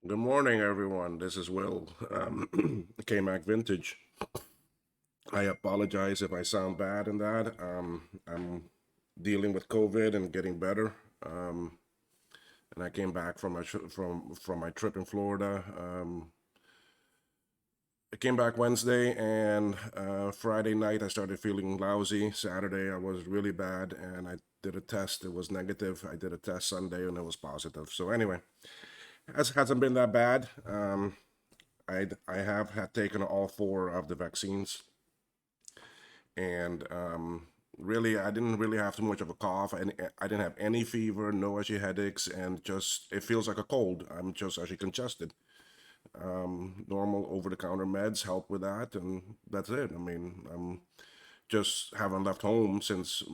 Good morning, everyone. This is Will, K-Mac Vintage. I apologize if I sound bad in that. I'm dealing with COVID and getting better. Um, and I came back from from my trip in Florida. I came back Wednesday, and Friday night I started feeling lousy. Saturday I was really bad, and I did a test. It was negative. I did a test Sunday, and it was positive. So anyway, hasn't been that bad. I have had taken all four of the vaccines, and really I didn't really have too much of a cough, and I didn't have any fever, no itchy headaches, and just it feels like a cold. I'm just actually congested. Normal over-the-counter meds help with that, and that's it. I mean, just haven't left home since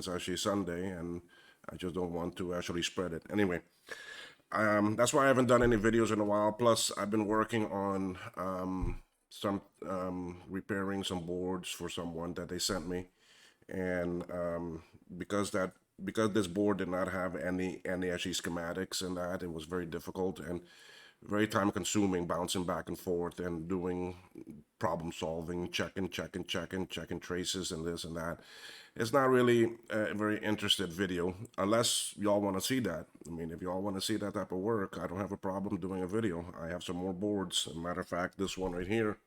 actually Sunday, and I just don't want to actually spread it. Anyway, that's why I haven't done any videos in a while. Plus, I've been working on some repairing some boards for someone that they sent me, and because this board did not have any actually schematics and that, it was very difficult and very time consuming, bouncing back and forth and doing problem solving, checking traces and this and that. It's not really a very interested video unless y'all want to see that. I mean, if y'all want to see that type of work, I don't have a problem doing a video. I have some more boards. As a matter of fact, this one right here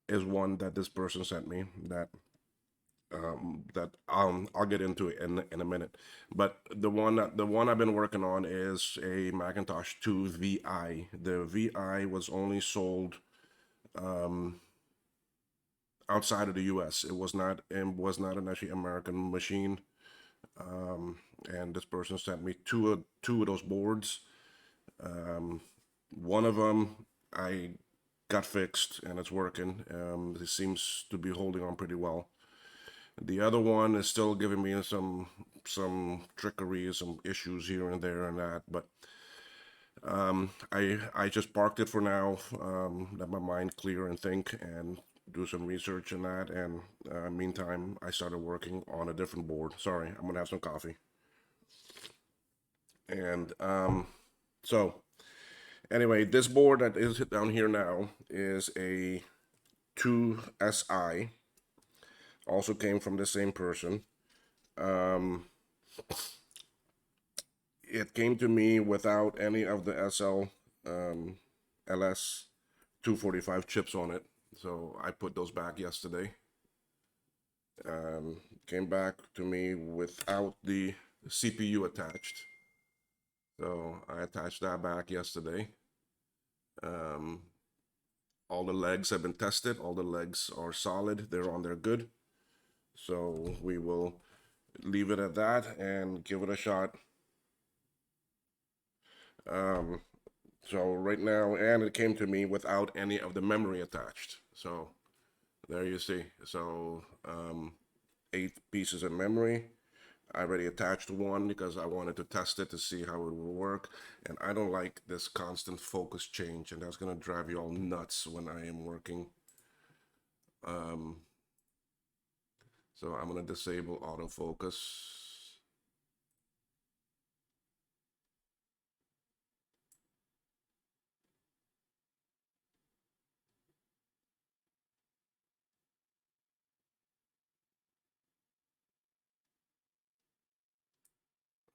is one that this person sent me that I'll get into it in a minute. But the one I've been working on is a Macintosh IIsi. The VI was only sold outside of the U.S. It was not an actually American machine. And this person sent me two of those boards. One of them I got fixed and it's working. It seems to be holding on pretty well. The other one is still giving me some trickery, some issues here and there and that. But I just parked it for now. Let my mind clear and think and do some research in that. And meantime, I started working on a different board. Sorry, I'm gonna have some coffee. And so anyway, this board that is down here now is a 2SI. Also came from the same person. Um, it came to me without any of the LS 245 chips on it. So I put those back yesterday. Came back to me without the CPU attached. So I attached that back yesterday. Um, all the legs have been tested. All the legs are solid. They're on there good. So we will leave it at that and give it a shot. Um, so right now, and it came to me without any of the memory attached. So there you see. So 8 pieces of memory. I already attached one because I wanted to test it to see how it will work. And I don't like this constant focus change, and that's gonna drive you all nuts when I am working. Um, so I'm gonna disable autofocus.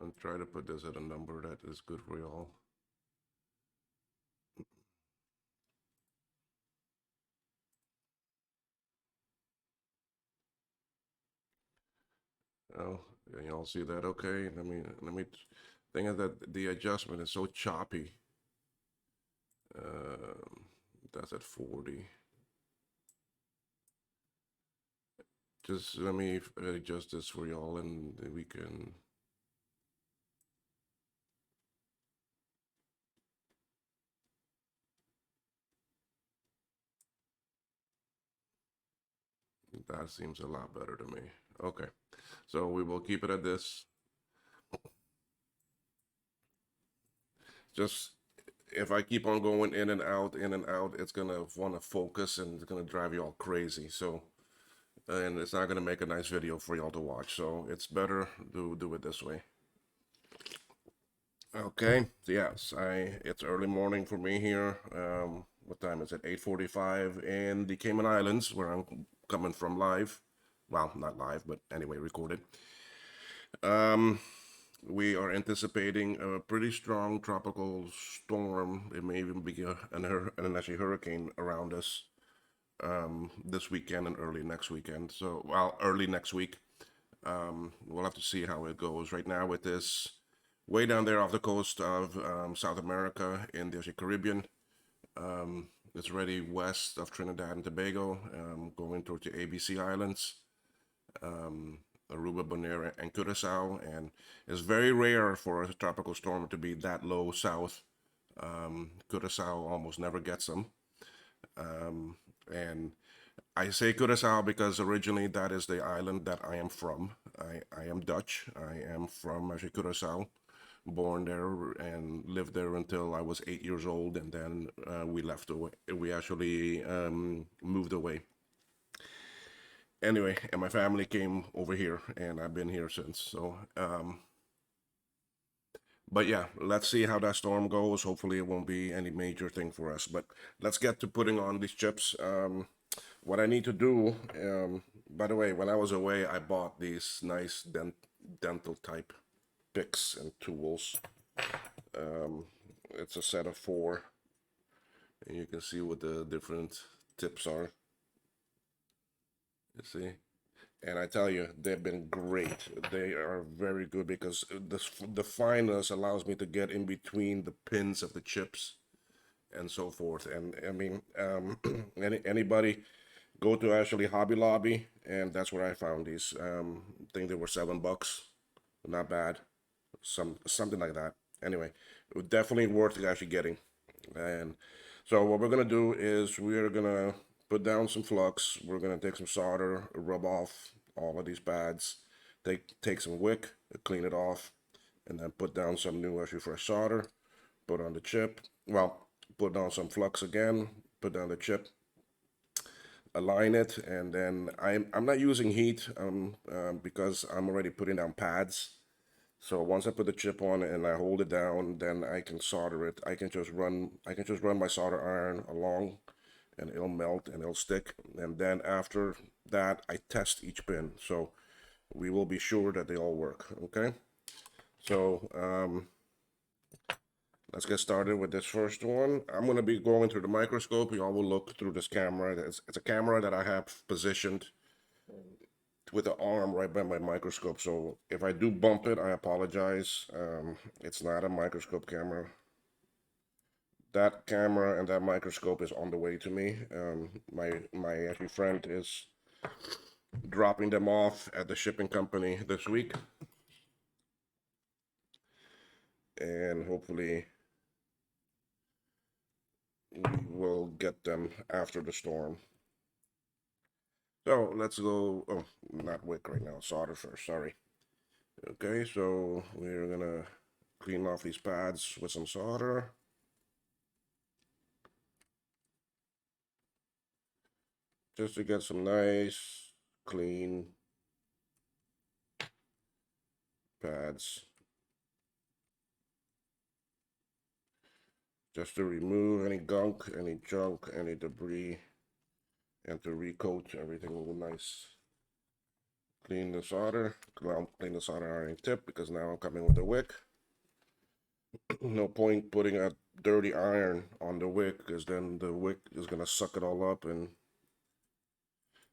And try to put this at a number that is good for y'all. Oh, y'all see that? Okay, let me. Thing is that the adjustment is so choppy. That's at 40. Just let me adjust this for y'all, and we can. That seems a lot better to me. Okay, so we will keep it at this. Just if I keep on going in and out, it's gonna want to focus and it's gonna drive you all crazy. So, and it's not gonna make a nice video for y'all to watch. So it's better to do it this way. Okay, yes, it's early morning for me here. What time is it? 8:45 in the Cayman Islands, where I'm coming from live. Well, not live, but anyway, recorded. Um, we are anticipating a pretty strong tropical storm. It may even be an actually hurricane around us this weekend and early next weekend. So, well, early next week. We'll have to see how it goes. Right now, it is way down there off the coast of South America in the Caribbean. It's already west of Trinidad and Tobago, going towards the ABC Islands, Aruba, Bonaire, and Curacao. And it's very rare for a tropical storm to be that low south. Curacao almost never gets them. And I say Curacao because originally that is the island that I am from. I am Dutch. I am from actually Curacao, born there and lived there until I was 8 years old, and then we left away. We actually moved away. Anyway, and my family came over here, and I've been here since. So, but yeah, let's see how that storm goes. Hopefully, it won't be any major thing for us. But let's get to putting on these chips. What I need to do, by the way, when I was away, I bought these nice dental type picks and tools. It's a set of four, and you can see what the different tips are. You see? And I tell you, they've been great. They are very good because the fineness allows me to get in between the pins of the chips and so forth. And I mean, anybody go to actually Hobby Lobby, and that's where I found these. I think they were $7, not bad, something like that. Anyway, it was definitely worth actually getting. And so what we're gonna do is we're gonna put down some flux. We're gonna take some solder, rub off all of these pads, take some wick, clean it off, and then put down some new actually fresh solder. Put on the chip. Well, put down some flux again. Put down the chip. Align it, and then I'm not using heat because I'm already putting down pads. So once I put the chip on and I hold it down, then I can solder it. I can just run my solder iron along, and it'll melt and it'll stick. And then after that, I test each pin. So we will be sure that they all work. Okay. So let's get started with this first one. I'm going to be going through the microscope. You all will look through this camera. It's a camera that I have positioned with the arm right by my microscope. So if I do bump it, I apologize. It's not a microscope camera. That camera and that microscope is on the way to me. My actually friend is dropping them off at the shipping company this week, and hopefully we will get them after the storm. So let's go. Oh, not wick right now. Solder first. Sorry. Okay, so we're gonna clean off these pads with some solder. Just to get some nice, clean pads. Just to remove any gunk, any junk, any debris, and to recoat everything with nice. Clean the solder. Well, clean the solder iron tip because now I'm coming with the wick. No point putting a dirty iron on the wick because then the wick is gonna suck it all up. And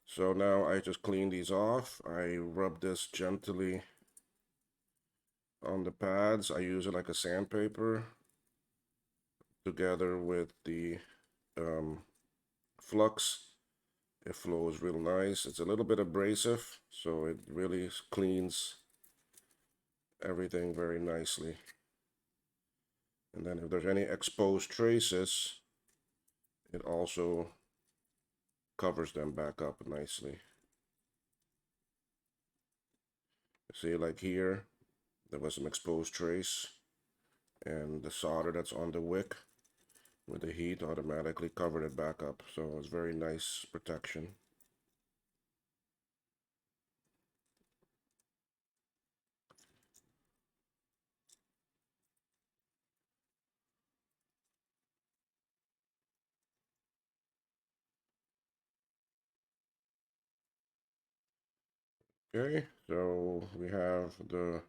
so now I just clean these off. I rub this gently on the pads. I use it like a sandpaper together with the flux. It flows real nice. It's a little bit abrasive, so it really cleans everything very nicely. And then if there's any exposed traces, it also covers them back up nicely. See, like here, there was some exposed trace, and the solder that's on the wick with the heat automatically covered it back up. So it's very nice protection. Okay, so we have the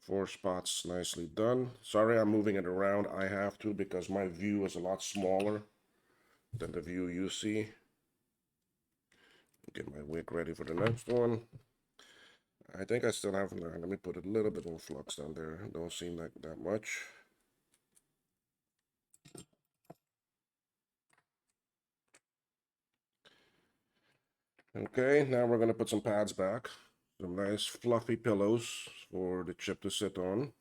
4 spots nicely done. Sorry, I'm moving it around. I have to because my view is a lot smaller than the view you see. Get my wick ready for the next one. I think I still have, let me put a little bit more flux down there. Don't seem like that much. Okay, now we're gonna put some pads back. Some nice fluffy pillows for the chip to sit on.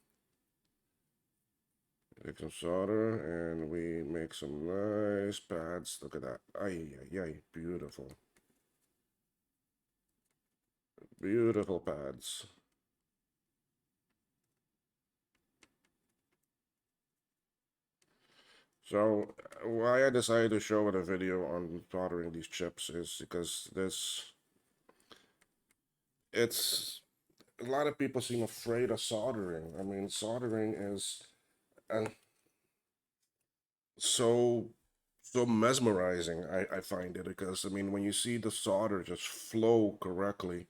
Take some solder and we make some nice pads. Look at that. Ay, ay, ay, beautiful. Beautiful pads. So why I decided to show it a video on soldering these chips is because it's a lot of people seem afraid of soldering. I mean, soldering is uh, so so mesmerizing. I find it because I mean when you see the solder just flow correctly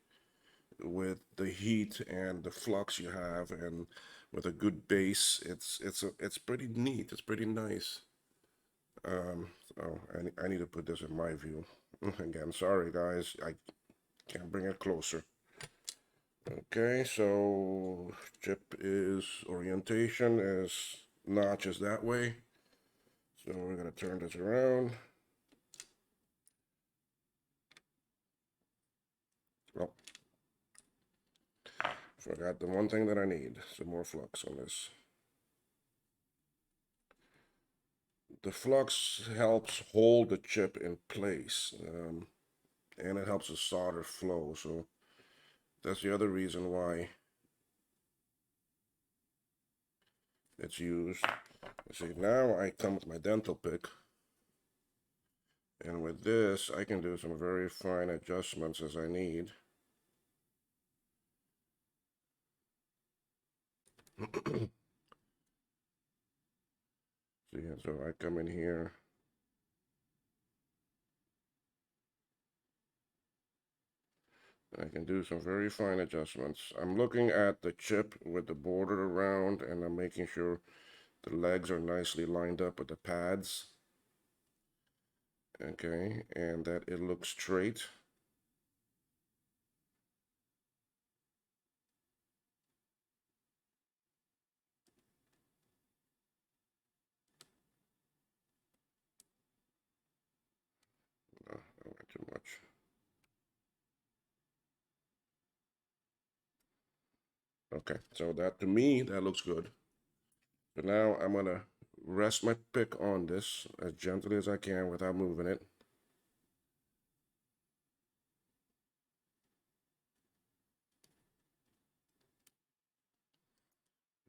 with the heat and the flux you have and with a good base, it's pretty neat. It's pretty nice. So I need to put this in my view. Again, sorry guys, I can't bring it closer. Okay, so chip is orientation is notches that way. So we're gonna turn this around. Oh, forgot the one thing that I need. Some more flux on this. The flux helps hold the chip in place, and it helps the solder flow. So that's the other reason why it's used. See, now I come with my dental pick, and with this, I can do some very fine adjustments as I need. See, so I come in here. I can do some very fine adjustments. I'm looking at the chip with the border around, and I'm making sure the legs are nicely lined up with the pads. Okay, and that it looks straight. No, I went too much. Okay, so that to me, that looks good. So now I'm gonna rest my pick on this as gently as I can without moving it.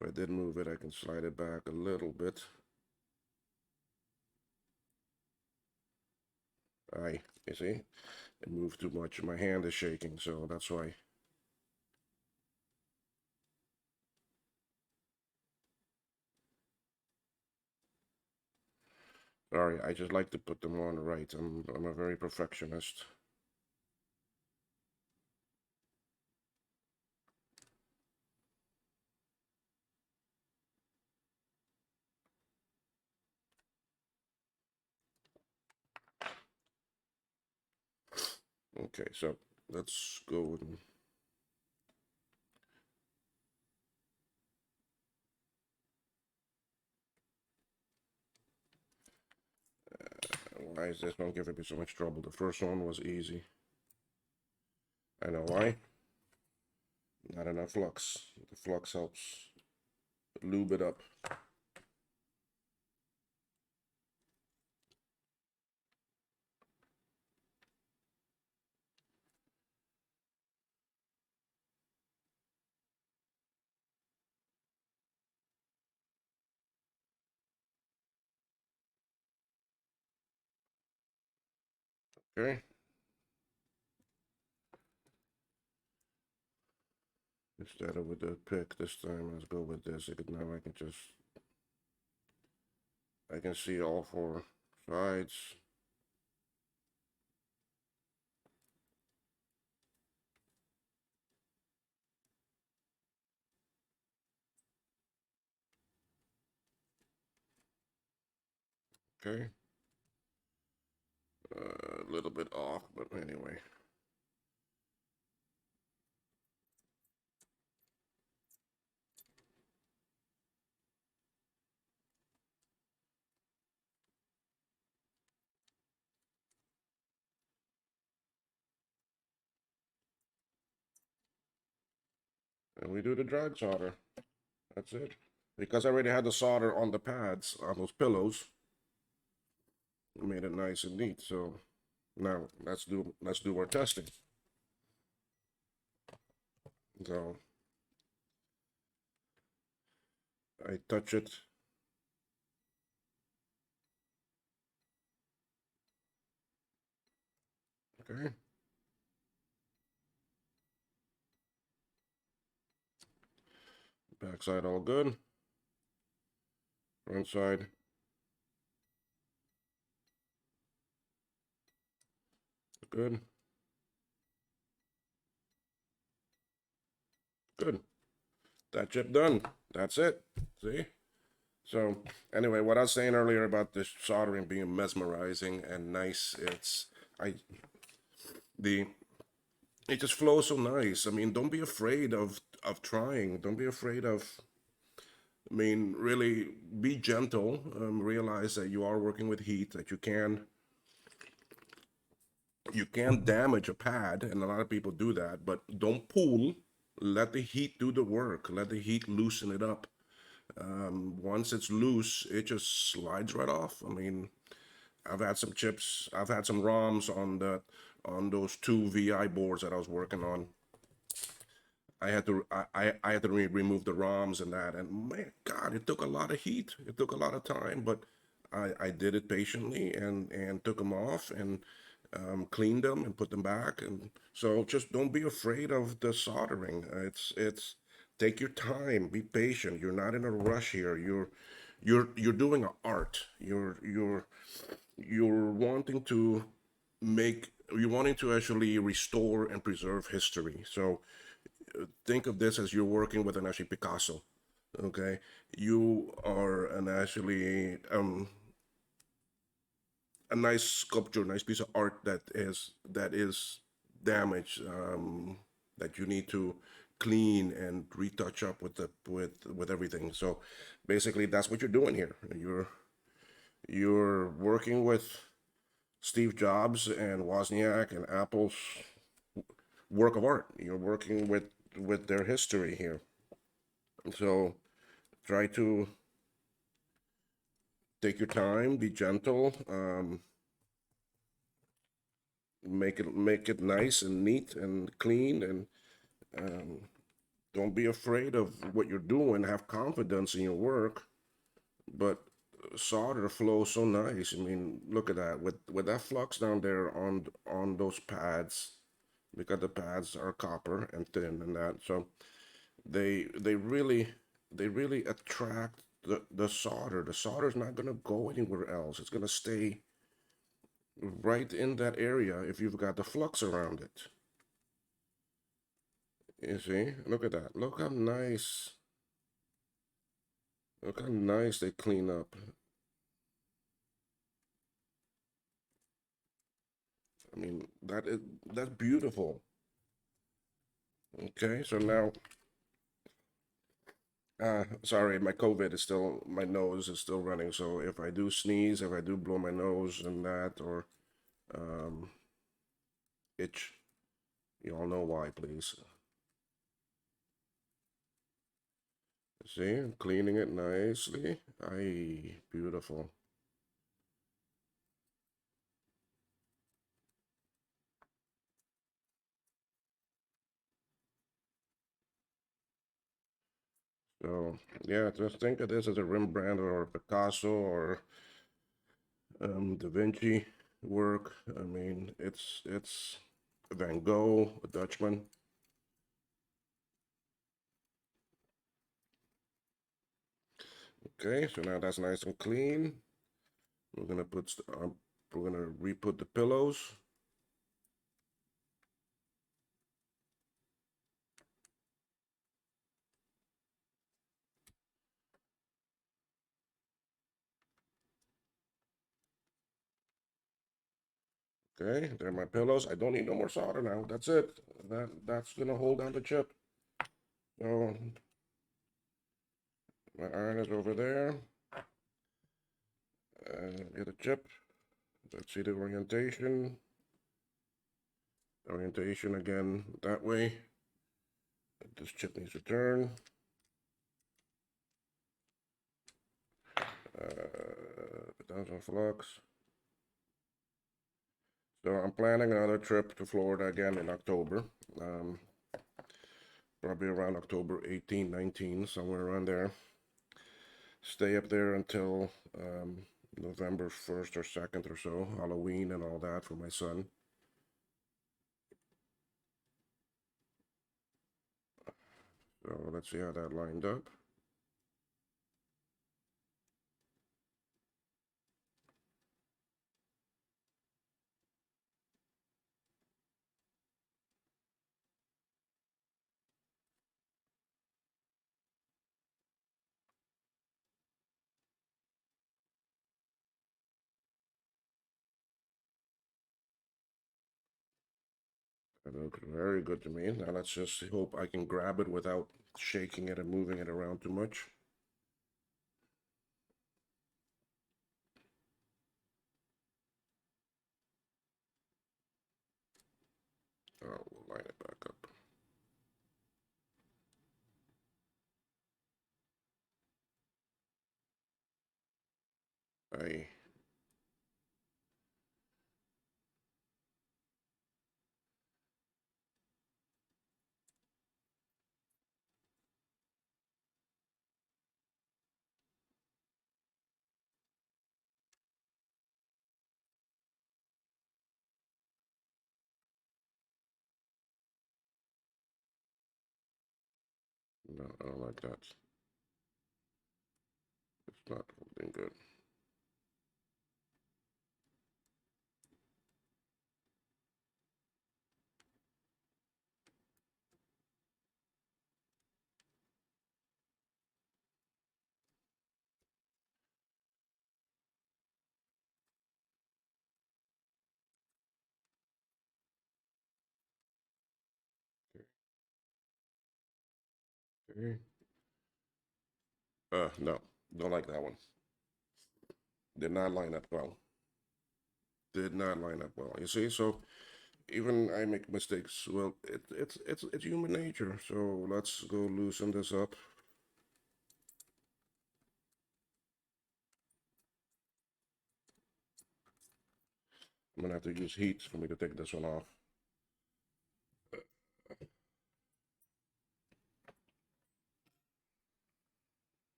If I did move it, I can slide it back a little bit. You see, it moved too much. My hand is shaking, so that's why. Sorry, I just like to put them on right. I'm a very perfectionist. Okay, so let's go and why is this one giving me so much trouble? The first one was easy. I know why. Not enough flux. The flux helps lube it up. Okay. Instead of with the pick this time, let's go with this. Now I can see all 4 sides. Okay. A little bit off, but anyway. And we do the drag solder. That's it. Because I already had the solder on the pads, on those pillows, made it nice and neat. So now let's do our testing. So I touch it. Okay. Backside all good. Front side good. Good. That chip done. That's it. See? So anyway, what I was saying earlier about the soldering being mesmerizing and nice, it's I the it just flows so nice. I mean, don't be afraid of trying. Don't be afraid of. I mean, really be gentle. Realize that you are working with heat. That you can damage a pad, and a lot of people do that. But don't pull. Let the heat do the work. Let the heat loosen it up. Once it's loose, it just slides right off. I mean, I've had some chips. I've had some ROMs on those two VI boards that I was working on. I had to remove the ROMs and that, and man, God, it took a lot of heat. It took a lot of time, but I did it patiently and took them off and cleaned them and put them back. And so just don't be afraid of the soldering. It's take your time, be patient. You're not in a rush here. You're doing an art. You're wanting to you're wanting to actually restore and preserve history. So think of this as you're working with an actually Picasso. Okay, you are an actually a nice sculpture, nice piece of art that is damaged, that you need to clean and retouch up with everything. So basically, that's what you're doing here. You're working with Steve Jobs and Wozniak and Apple's work of art. You're working with their history here. So try to take your time, be gentle, make it nice and neat and clean, and um, don't be afraid of what you're doing. Have confidence in your work, but solder flows so nice. I mean, look at that with that flux down there on those pads, because the pads are copper and thin and that, so they really attract the solder. The solder's not gonna go anywhere else. It's gonna stay right in that area if you've got the flux around it. You see? Look at that. Look how nice they clean up. I mean, that's beautiful. Okay, so now, sorry, my nose is still running. So if I do sneeze, if I do blow my nose and that, or um, itch, you all know why, please. See, I'm cleaning it nicely. Aye, beautiful. So yeah, just think of this as a Rembrandt or a Picasso or Da Vinci work. I mean, it's Van Gogh, a Dutchman. Okay, so now that's nice and clean. We're gonna we're gonna re-put the pillows. Okay, there are my pillows. I don't need no more solder now. That's it. That's gonna hold down the chip. So my iron is over there. Get a chip. Let's see the orientation. Orientation again that way. This chip needs to turn. Potential flux. So I'm planning another trip to Florida again in October. Probably around October 18, 19, somewhere around there. Stay up there until November 1st or 2nd or so, Halloween and all that for my son. So let's see how that lined up. That looks very good to me. Now let's just hope I can grab it without shaking it and moving it around too much. We'll line it back up. I No, I don't like that. It's not holding good. Okay. No, don't like that one. Did not line up well. Did not line up well. You see, so even I make mistakes. Well, it's human nature. So let's go loosen this up. I'm gonna have to use heat for me to take this one off.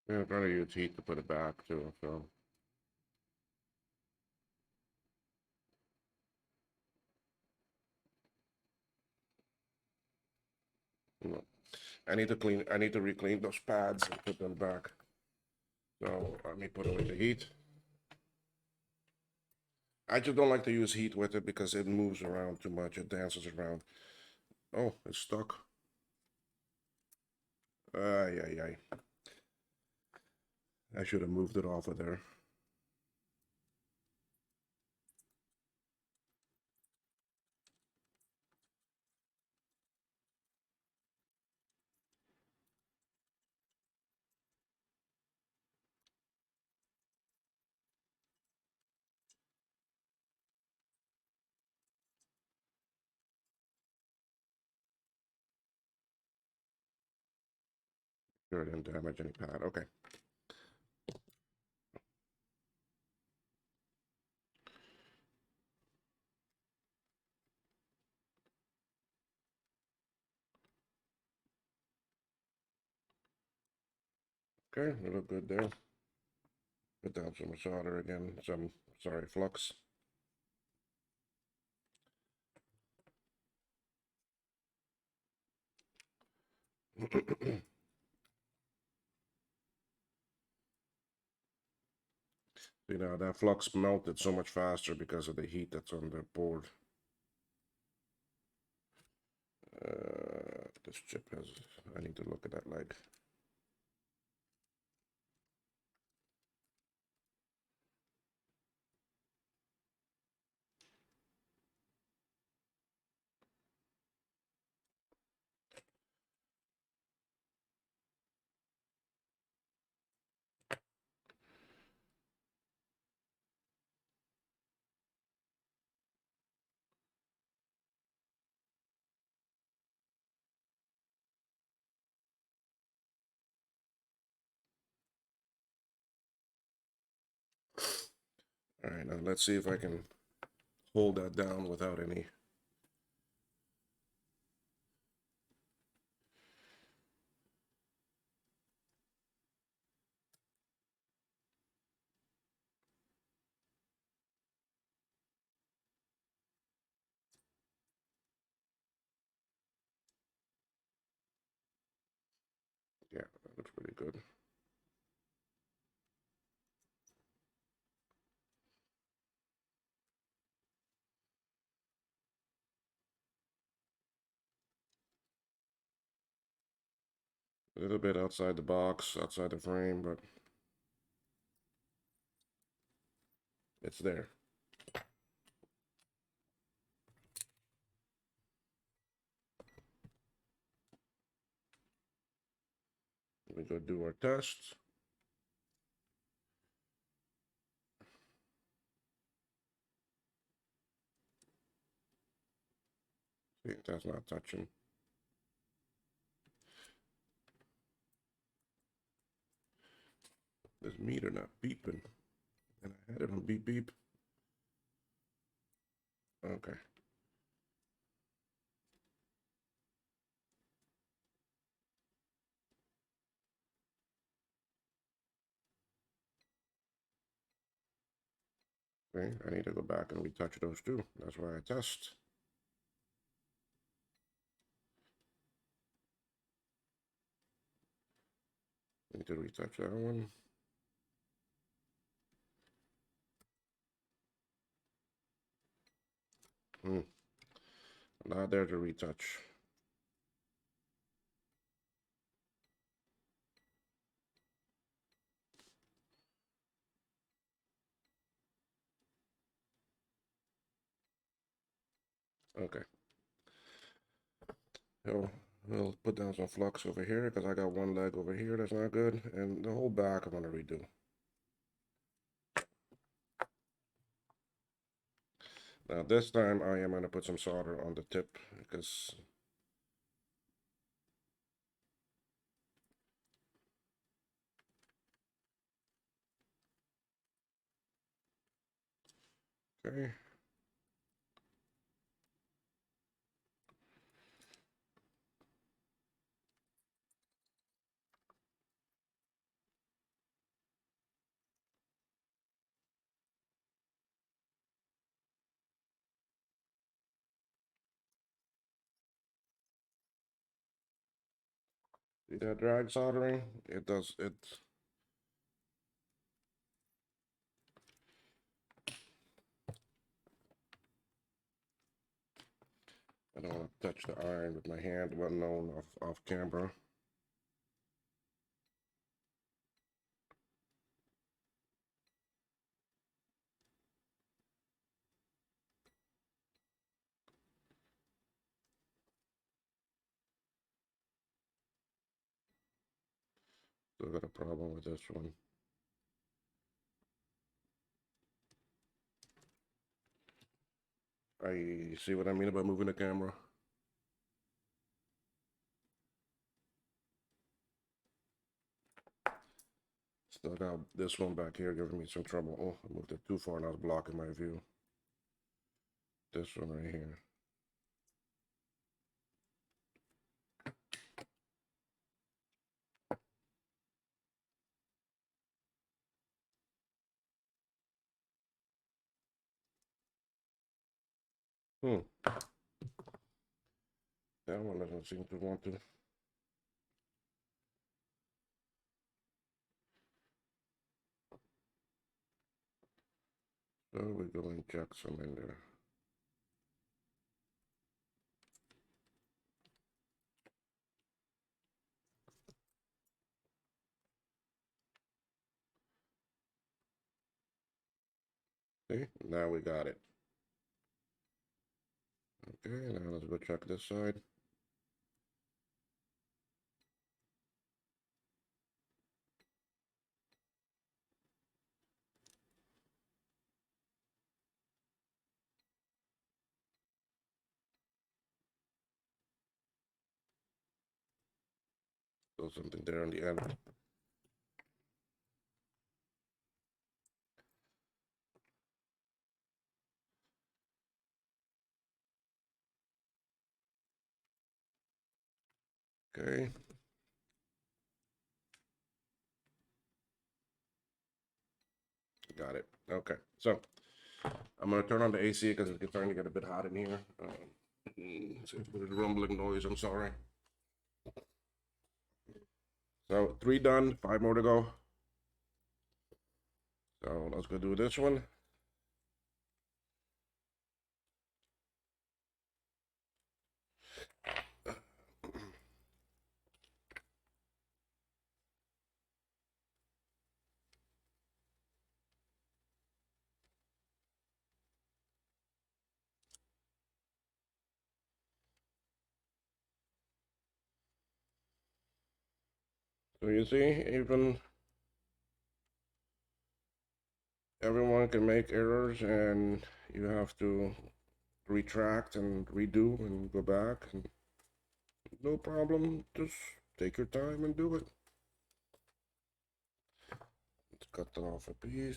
Yeah, I'm trying to use heat to put it back too. So you know, I need to clean. I need to reclean those pads and put them back. So let me put away the heat. I just don't like to use heat with it because it moves around too much. It dances around. Oh, it's stuck. Ay, ay, ay. I should have moved it off of there. Sure, it didn't damage any pad. Okay. Okay, we look good there. Put down some solder again. Sorry, flux. You know, that flux melted so much faster because of the heat that's on the board. This chip has, I need to look at that leg. All right, now let's see if I can hold that down without any. Yeah, that looks pretty good. A little bit outside the box, outside the frame, but it's there. We go do our test. See, that's not touching. This meter not beeping. And I had it on beep beep. Okay. Okay, I need to go back and retouch those too. That's why I test. Need to retouch that one. Not there to retouch. Okay. So we'll put down some flux over here because I got one leg over here that's not good, and the whole back I'm gonna redo. Now this time I am gonna put some solder on the tip because okay. See that drag soldering? It does it. don't want to touch the iron with my hand, well known off camera. Still got a problem with this one. I see what I mean about moving the camera. Still got this one back here giving me some trouble. Oh, I moved it too far and I was blocking my view. This one right here. That one doesn't seem to want to. So we go and check some in there. See, now we got it. Okay, now let's go check this side. Still something there on the end. Okay. Got it. Okay. So I'm gonna turn on the AC because it's starting to get a bit hot in here. So it's a bit of rumbling noise. I'm sorry. So 3 done, 5 more to go. So let's go do this one. So you see, even everyone can make errors, and you have to retract and redo and go back, and no problem. Just take your time and do it. Let's cut that off a piece.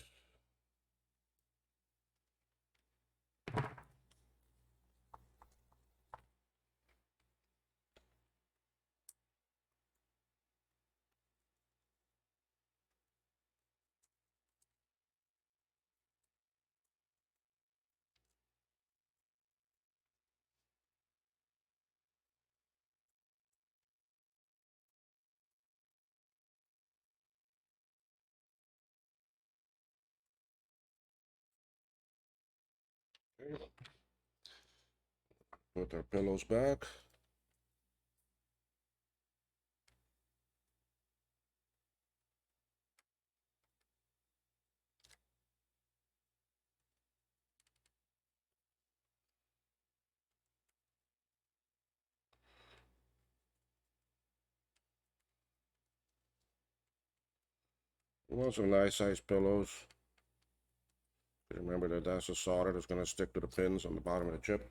Okay. Put our pillows back. We want some nice size pillows. Remember that that's a solder that's going to stick to the pins on the bottom of the chip.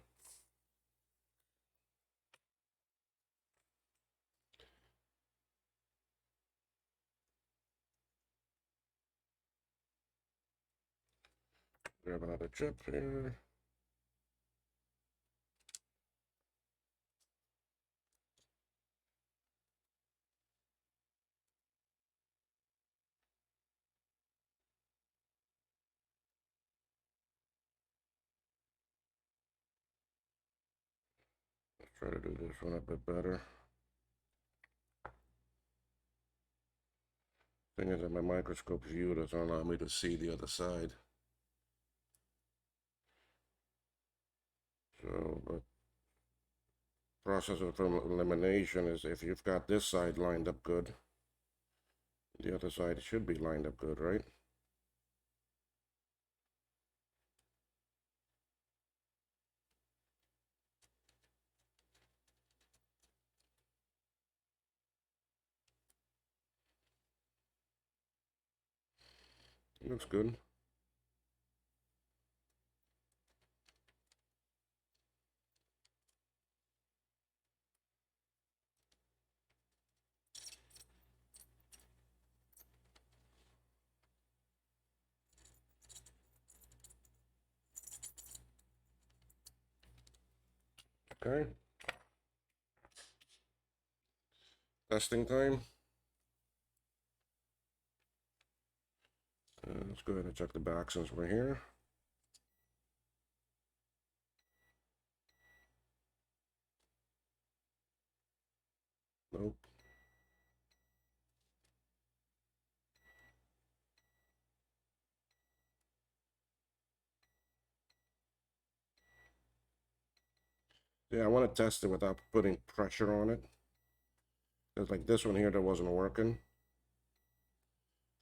Grab another chip here. Let's try to do this one a bit better. Thing is that my microscope view doesn't allow me to see the other side. So, but process of elimination is if you've got this side lined up good, the other side should be lined up good, right? Looks good. Okay. Testing time. Let's go ahead and check the back since we're here. Nope. Yeah, I want to test it without putting pressure on it. Because like this one here that wasn't working.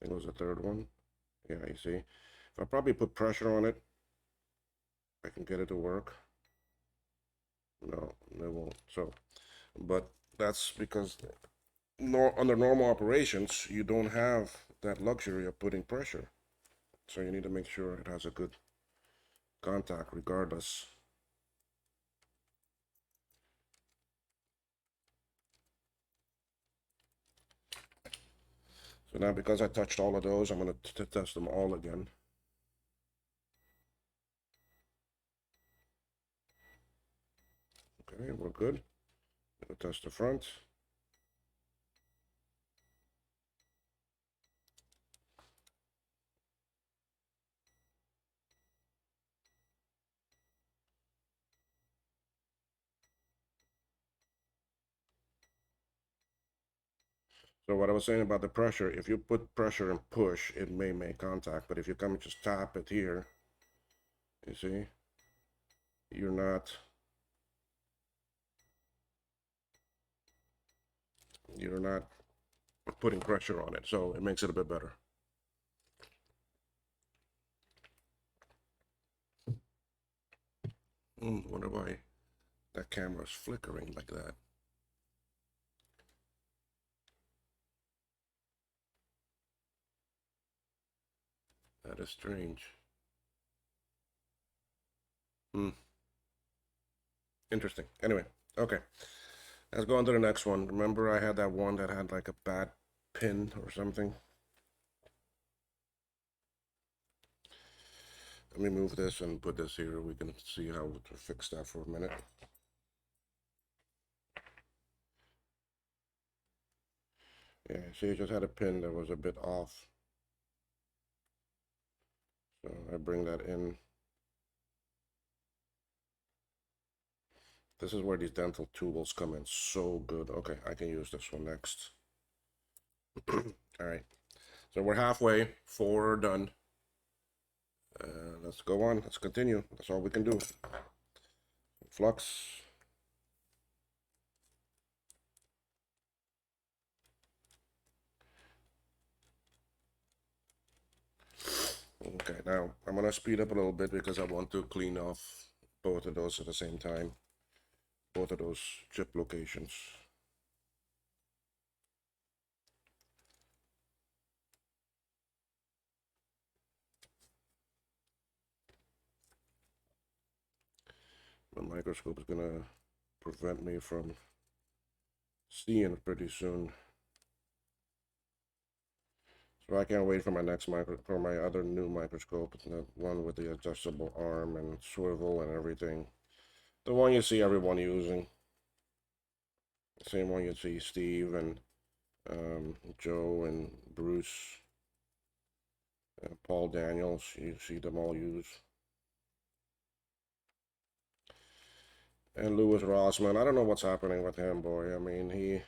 I think it was the third one. Yeah, you see. If I probably put pressure on it, I can get it to work. No, it won't. So, but that's because under normal operations, you don't have that luxury of putting pressure. So you need to make sure it has a good contact regardless. So now because I touched all of those, I'm going to test them all again. Okay, we're good. We'll test the front. So what I was saying about the pressure, if you put pressure and push, it may make contact. But if you come and just tap it here, you see, you're not putting pressure on it. So it makes it a bit better. Wonder why that camera's flickering like that. That is strange. Interesting. Anyway, okay. Let's go on to the next one. Remember I had that one that had like a bad pin or something? Let me move this and put this here. We can see how to fix that for a minute. Yeah, see, it just had a pin that was a bit off. So I bring that in. This is where these dental tools come in so good. Okay, I can use this one next. All right, so we're halfway, 4 are done. Let's go on, let's continue. That's all we can do. Flux. Okay, now I'm gonna speed up a little bit because I want to clean off both of those at the same time. Both of those chip locations. The microscope is gonna prevent me from seeing it pretty soon. So I can't wait for my next for my other new microscope, the one with the adjustable arm and swivel and everything. The one you see everyone using. The same one you see Steve and Joe and Bruce, Paul Daniels. You see them all use. And Louis Rossman. I don't know what's happening with him, boy. I mean, he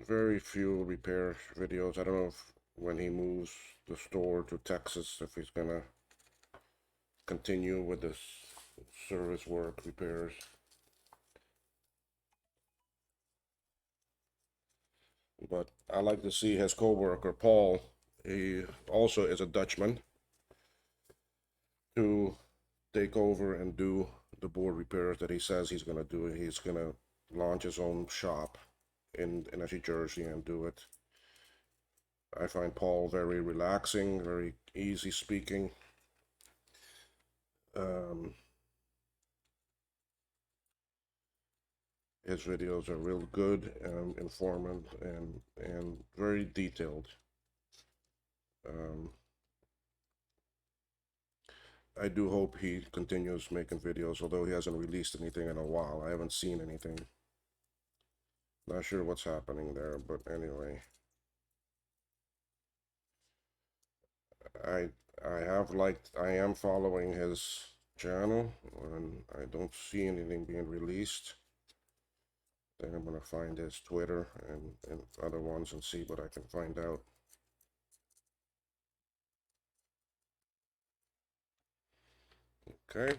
very few repair videos. I don't know if when he moves the store to Texas, if he's gonna continue with this service work repairs. But I like to see his co-worker Paul. He also is a Dutchman to take over and do the board repairs that he says he's gonna do. He's gonna launch his own shop in New Jersey and do it. I find Paul very relaxing, very easy speaking. Um, his videos are real good, informative, and very detailed. Um, I do hope he continues making videos, although he hasn't released anything in a while. I haven't seen anything. Not sure what's happening there, but anyway, I I am following his channel, and I don't see anything being released. Then I'm gonna find his Twitter and other ones and see what I can find out. Okay,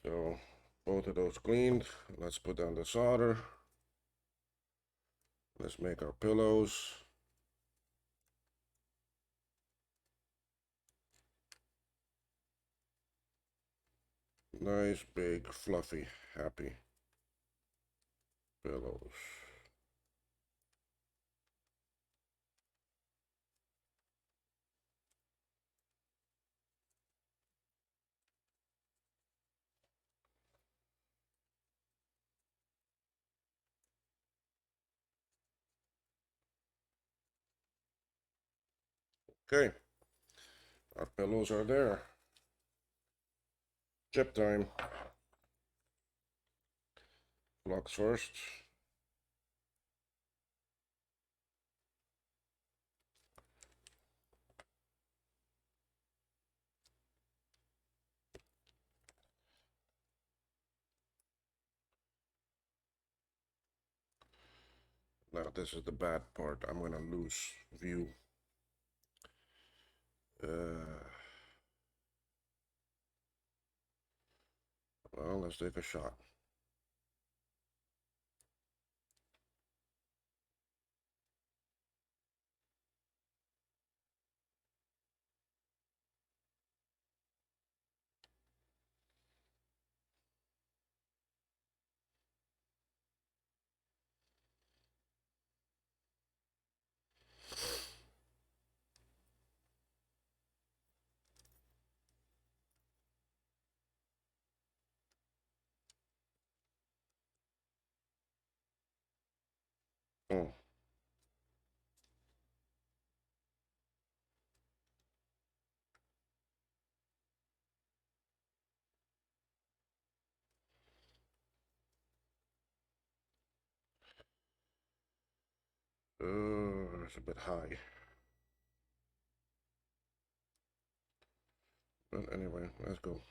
so both of those cleaned. Let's put down the solder. Let's make our pillows. Nice, big, fluffy, happy pillows. Okay, our pillows are there. Chip time. Blocks first. Now this is the bad part. I'm gonna lose view. Well, let's take a shot. Oh, it's a bit high. But anyway, let's go.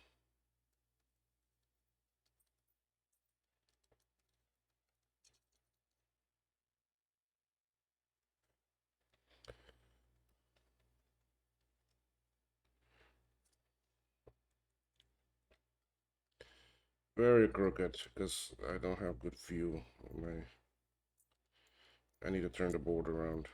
Very crooked because I don't have good view. I need to turn the board around.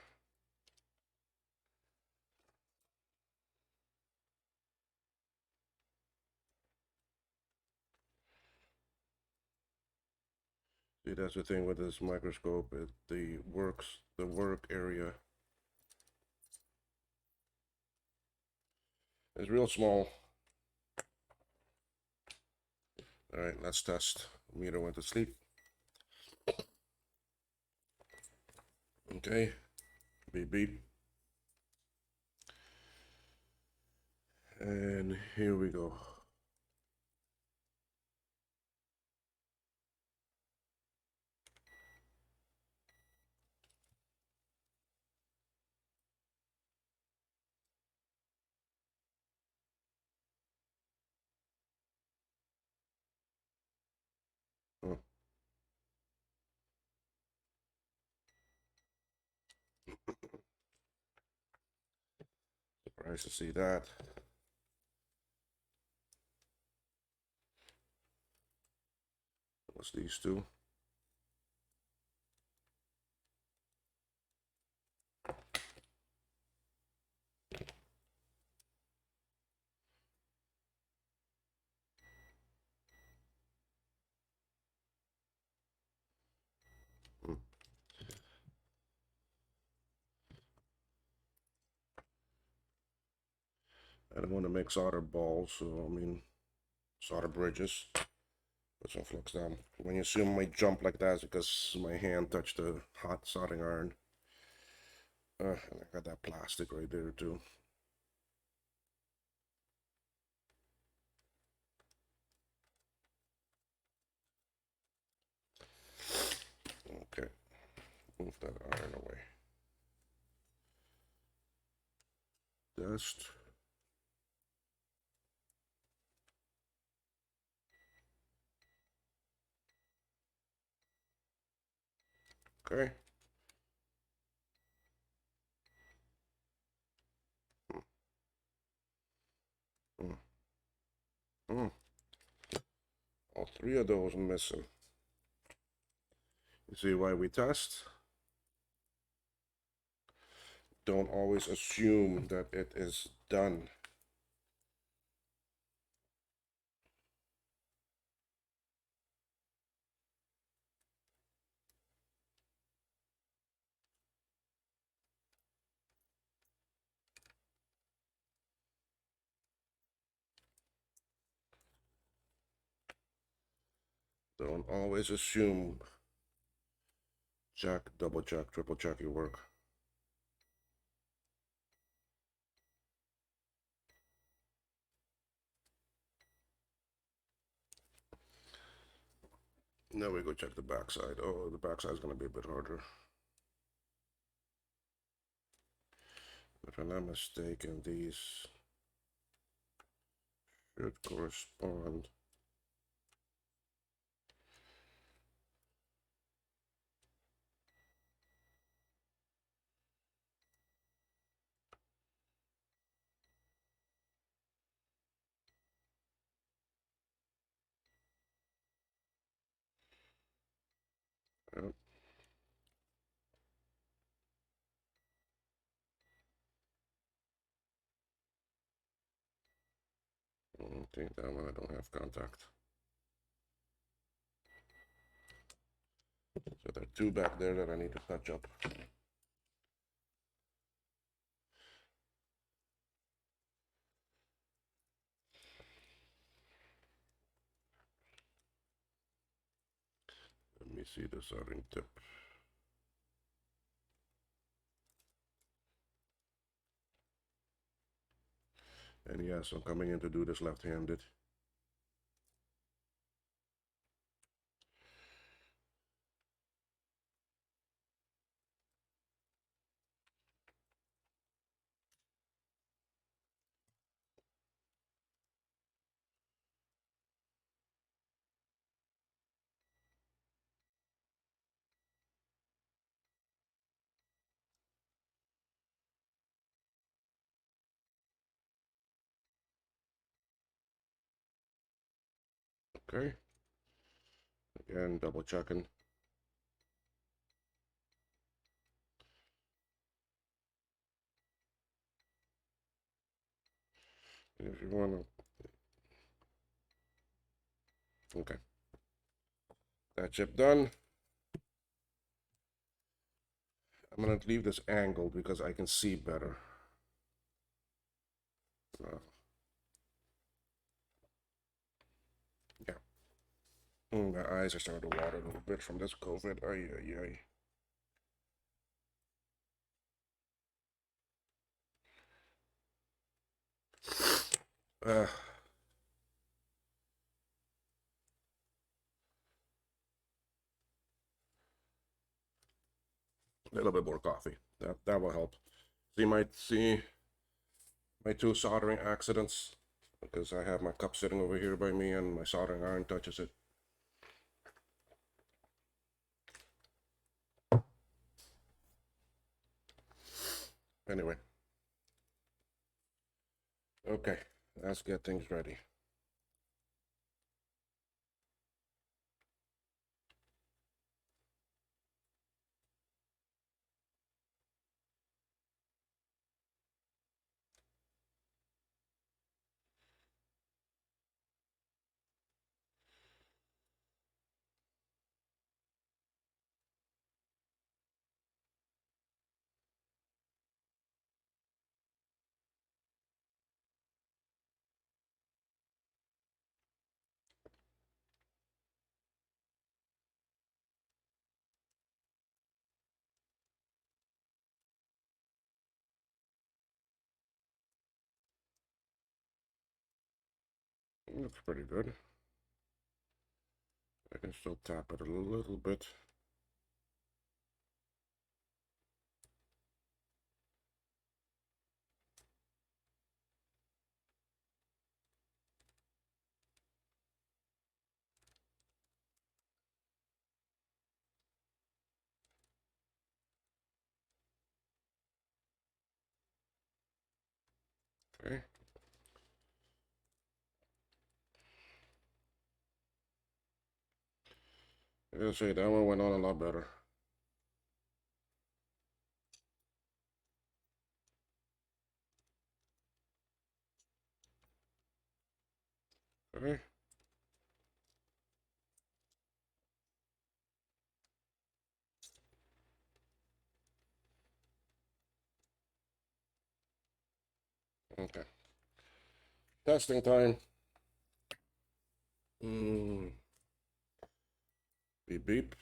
See, that's the thing with this microscope. The work area is real small. All right, let's test. Meter went to sleep. Okay, beep beep. And here we go. Oh, surprised to see that. What's these two? I don't want to make solder balls, so I mean solder bridges. Put some flux down. When you see my jump like that, it's because my hand touched the hot soldering iron. And I got that plastic right there too. Okay, move that iron away. Dust. Okay. Mm, mm. All three of those missing. You see why we test? Don't always assume that it is done. Don't always assume. Check, double check, triple check your work. Now we go check the backside. Oh, the backside is going to be a bit harder. If I'm not mistaken, these should correspond. Yep. I think that one I don't have contact. So there are two back there that I need to touch up. Let me see the soldering tip. And yes, I'm coming in to do this left-handed. Okay. Again, double checking. If you want to. Okay. That chip done. I'm going to leave this angled because I can see better. Yeah. My eyes are starting to water a little bit from this COVID. Ay, ay, ay. A little bit more coffee. That will help. So you might see my two soldering accidents because I have my cup sitting over here by me and my soldering iron touches it. Anyway. Okay, let's get things ready. That's pretty good. I can still tap it a little bit. Okay. I'll say that one went on a lot better. Okay. Okay. Testing time. Beep beep.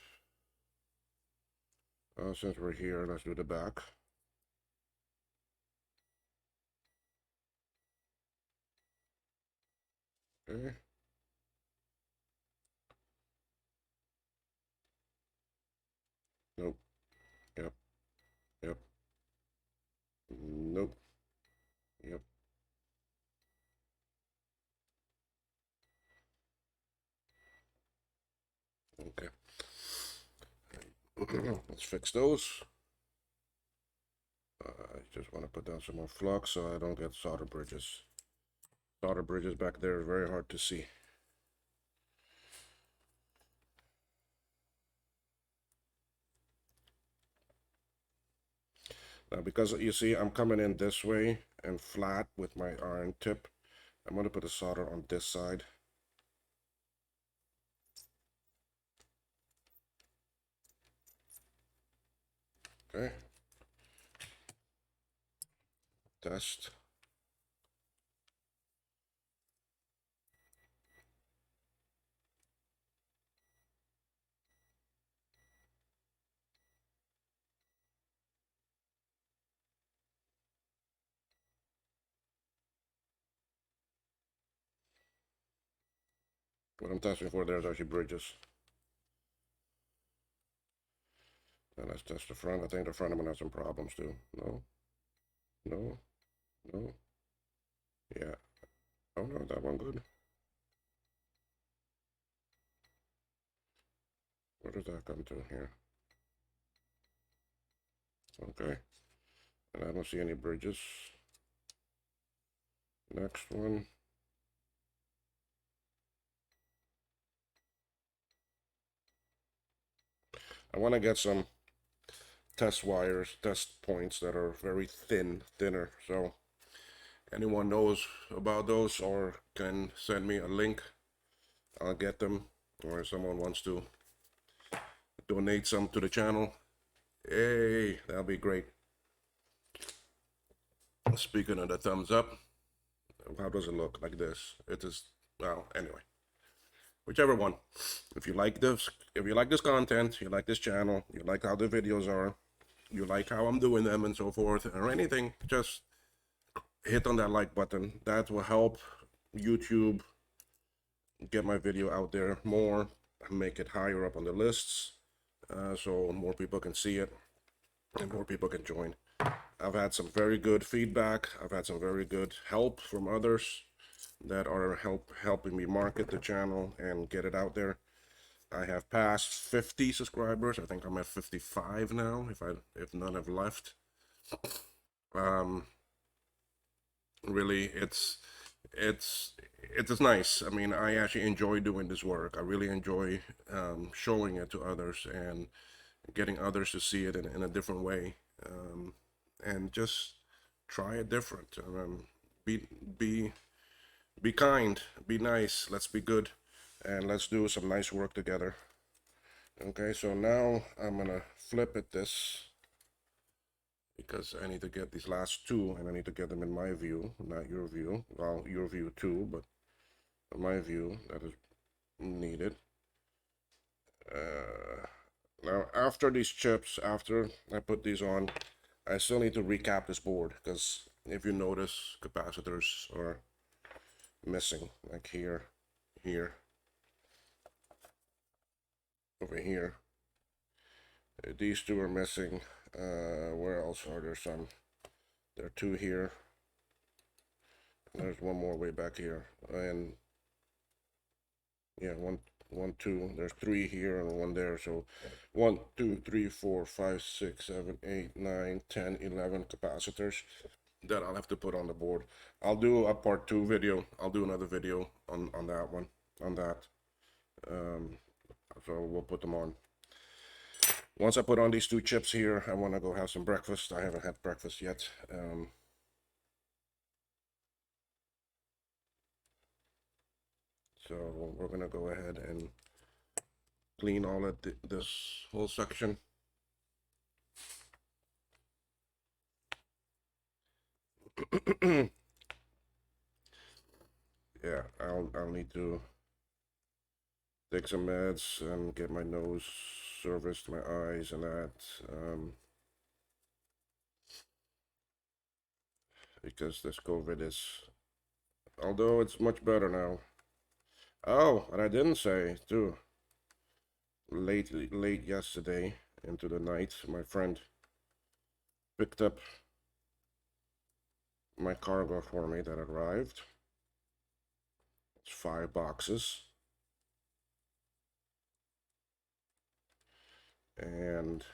Since we're here, let's do the back. Okay. Nope. Yep. Yep. Nope. Yep. Okay. Let's fix those. I just want to put down some more flux so I don't get solder bridges. Solder bridges back there are very hard to see. Now, because you see, I'm coming in this way and flat with my iron tip, I'm going to put the solder on this side. Okay. Test. What I'm testing for there is actually bridges. And let's test the front. I think the front I'm gonna have some problems too. No, no, no. Yeah. Oh no, that one good. Where does that come to here? Okay. And I don't see any bridges. Next one. I want to get some test wires, test points that are very thinner. So anyone knows about those or can send me a link, I'll get them. Or if someone wants to donate some to the channel, hey, that'll be great. Speaking of the thumbs up, how does it look? Like this? It is, well, anyway, whichever one. If you like this content, you like this channel, you like how the videos are, you like how I'm doing them and so forth, or anything, just hit on that like button. That will help YouTube get my video out there more, make it higher up on the lists, so more people can see it and more people can join. I've had some very good feedback. I've had some very good help from others that are helping me market the channel and get it out there. I have passed 50 subscribers. I think I'm at 55 now, if none have left. Really, it's nice. I mean, I actually enjoy doing this work. I really enjoy showing it to others and getting others to see it in a different way, and just try it different. Be be be kind, be nice. Let's be good, and let's do some nice work together. Okay, so now I'm gonna flip it this because I need to get these last two, and I need to get them in my view, not your view. Well, your view too, but my view that is needed. Now, after these chips, after I put these on, I still need to recap this board because if you notice, capacitors are missing, like here, here, over here. These two are missing. Where else are there some? There are two here. There's one more way back here, and yeah, one, two. There's three here and one there. So, 1, 2, 3, 4, 5, 6, 7, 8, 9, 10, 11 capacitors that I'll have to put on the board. I'll do a part two video. I'll do another video on that one, on that. Um, so we'll put them on. Once I put on these two chips here, I want to go have some breakfast. I haven't had breakfast yet. So we're gonna go ahead and clean all of this whole section. Yeah, I'll need to take some meds and get my nose serviced, my eyes and that, because this COVID is, although it's much better now. Oh, and I didn't say too. Late yesterday into the night, my friend picked up my cargo for me that arrived. It's 5 boxes, and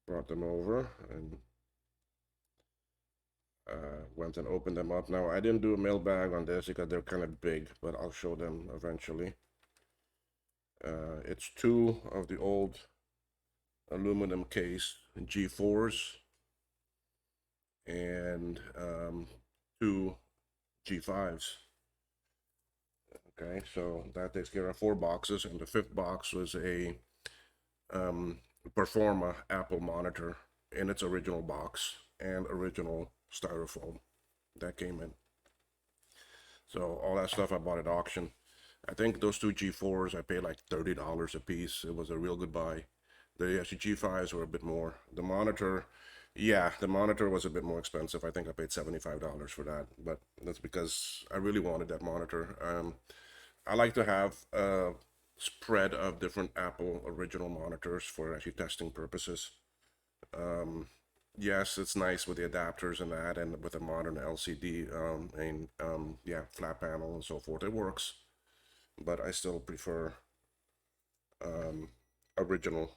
brought them over and went and opened them up. Now, I didn't do a mailbag on this because they're kind of big, but I'll show them eventually. It's two of the old aluminum case G4s and two G5s. Okay, so that takes care of 4 boxes, and the fifth box was a Performa Apple monitor in its original box and original styrofoam that came in. So all that stuff I bought at auction. I think those two G4s I paid like $30 a piece. It was a real good buy. The actually G5s were a bit more. The monitor, yeah, the monitor was a bit more expensive. I think I paid $75 for that, but that's because I really wanted that monitor. I like to have a spread of different Apple original monitors for actually testing purposes. Yes, it's nice with the adapters and that, and with a modern LCD and yeah, flat panel and so forth. It works, but I still prefer original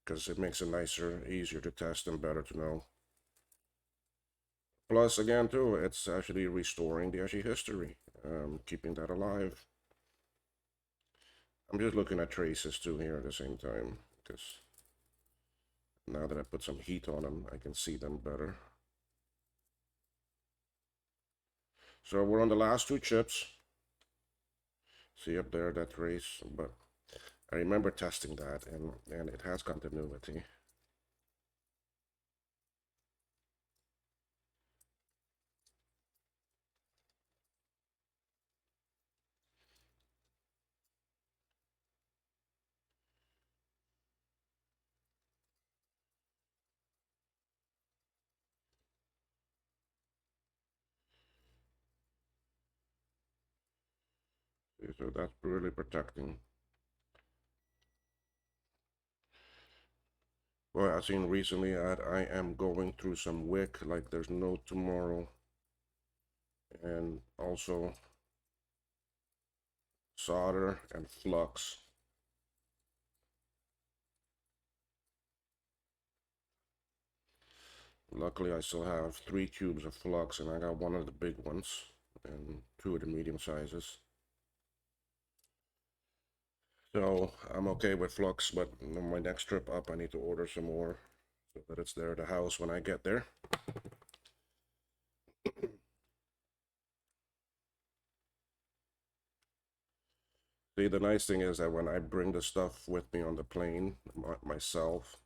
because it makes it nicer, easier to test, and better to know. Plus, again, too, it's actually restoring the actually history, keeping that alive. I'm just looking at traces too here at the same time because now that I put some heat on them, I can see them better. So we're on the last two chips. See up there, that trace, but I remember testing that, and it has continuity. So that's really protecting. Well, I've seen recently that I am going through some wick like there's no tomorrow, and also solder and flux. Luckily, I still have 3 tubes of flux, and I got one of the big ones and two of the medium sizes. So I'm okay with flux, but on my next trip up, I need to order some more so that it's there at the house when I get there. See, the nice thing is that when I bring the stuff with me on the plane myself,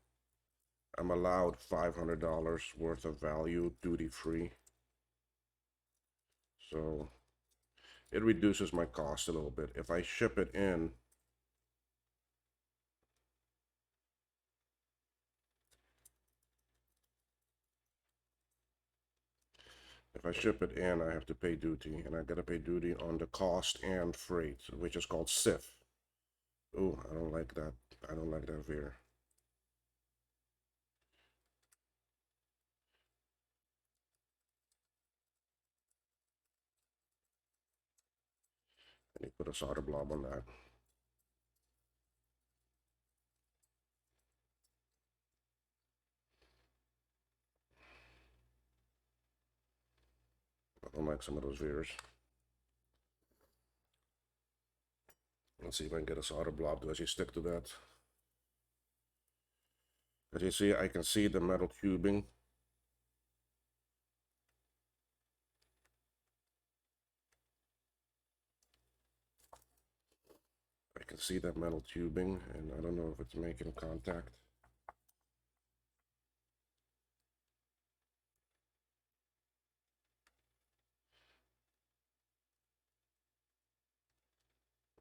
I'm allowed $500 worth of value duty free. So it reduces my cost a little bit. If I ship it in, If I ship it in, I have to pay duty, and I gotta pay duty on the cost and freight, which is called SIF. Oh, I don't like that. I don't like that veer. And you put a solder blob on that. I don't like some of those veers. Let's see if I can get a solder blob to actually stick to that. As you see, I can see the metal tubing. I can see that metal tubing, and I don't know if it's making contact.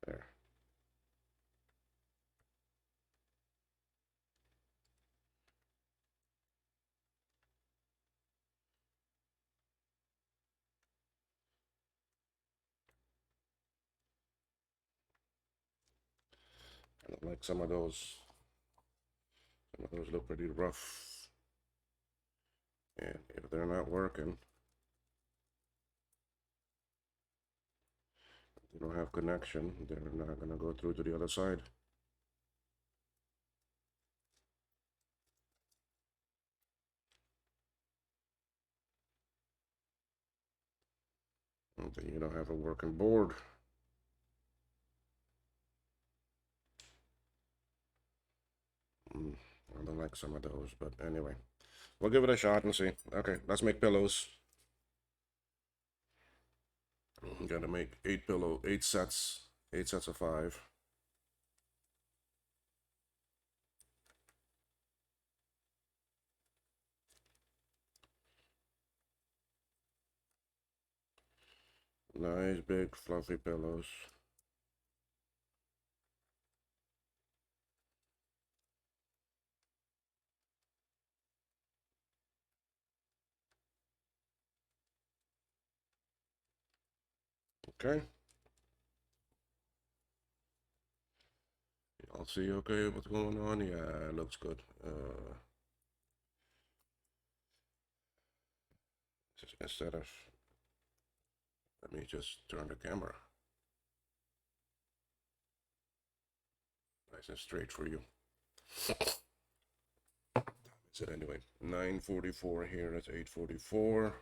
There. I don't like some of those. Some of those look pretty rough. And if they're not working, they don't have connection, they're not gonna go through to the other side. And then you don't have a working board. I don't like some of those, but anyway, we'll give it a shot and see. Okay, let's make pillows. Gotta make 8 sets, 8 sets of 5. Nice big fluffy pillows. Okay. I'll see. Okay, what's going on? Yeah, it looks good. Just instead of, let me just turn the camera nice and straight for you. Is it anyway? 9:44 here. That's 8:44.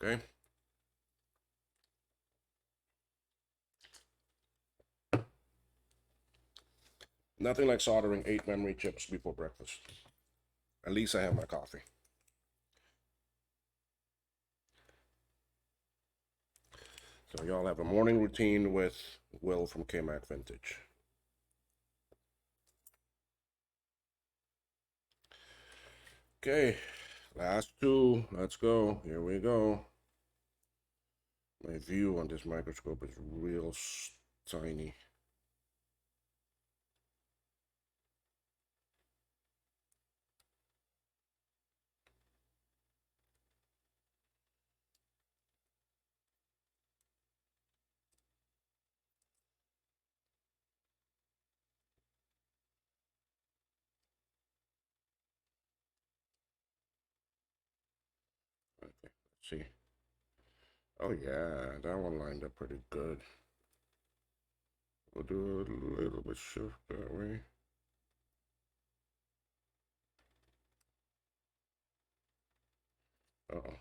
Okay. Nothing like soldering 8 memory chips before breakfast. At least I have my coffee. So y'all have a morning routine with Will from K-Mac Vintage. Okay, last 2. Let's go. Here we go. My view on this microscope is real tiny. Okay, let's see. Oh yeah, that one lined up pretty good. We'll do a little bit shift that way. Uh-oh.